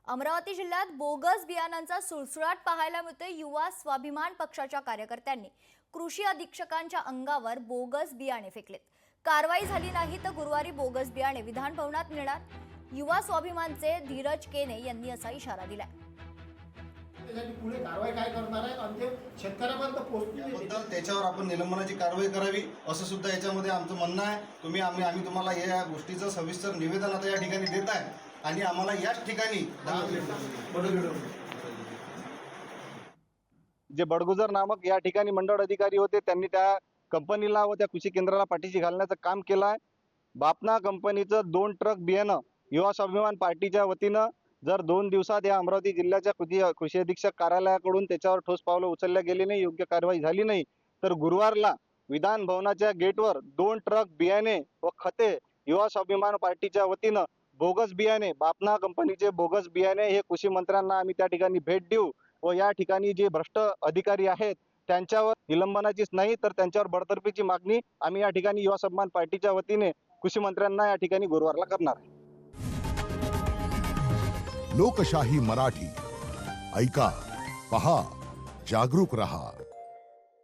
अमरावती जिल्ह्यात बोगस बियाणांचा सुळसुळाट पाहायला मिळतोय। युवा स्वाभिमान पक्षाच्या कार्यकर्त्यांनी कृषी अधीक्षकांच्या अंगावर बोगस बियाणे फेकलेत। कारवाई झाली नाही तर गुरुवारी बोगस बियाणे विधान भवनात नेणार। युवा स्वाभिमानचे धीरज केने यांनी असा इशारा दिलाय। पुढे कारवाई काय करणार आहे आणि शेतकऱ्यापर्यंत पोहोचतील त्याच्यावर आपण निलंबनाची कारवाई करावी असं सुद्धा याच्यामध्ये आमचं म्हणणं आहे। आम्ही तुम्हाला या गोष्टीचं सविस्तर निवेदन आता या ठिकाणी देत आहे आणि आम्हाला याच ठिकाणी जे बडगुजर नामक या ठिकाणी मंडळ अधिकारी होते त्यांनी त्या कंपनीला व त्या कृषी केंद्राला पाठीशी घालण्याचं काम केलं आहे। बापना कंपनीचं 2 ट्रक बियाणं युवा स्वाभिमान पार्टीच्या वतीनं जर 2 दिवसात या अमरावती जिल्ह्याच्या कृषी अधीक्षक कार्यालयाकडून त्याच्यावर ठोस पावलं उचलल्या गेली नाही, योग्य कारवाई झाली नाही, तर गुरुवारला विधान भवनाच्या गेटवर 2 ट्रक बियाणे व खते युवा स्वाभिमान पार्टीच्या वतीनं बोगस बियाणे, बापना कंपनीचे बोगस बियाणे हे कृषी मंत्र्यांना आम्ही त्या ठिकाणी भेट देऊ व या ठिकाणी जे भ्रष्ट अधिकारी आहेत त्यांच्यावर निलंबनाचीच नाही तर त्यांच्यावर बडतर्फीची मागणी आम्ही या ठिकाणी युवा स्वाभिमान पार्टीच्या वतीने कृषी मंत्र्यांना या ठिकाणी गुरुवारला करणार आहे। लोकशाही मराठी ऐका, पहा, जागरूक रहा।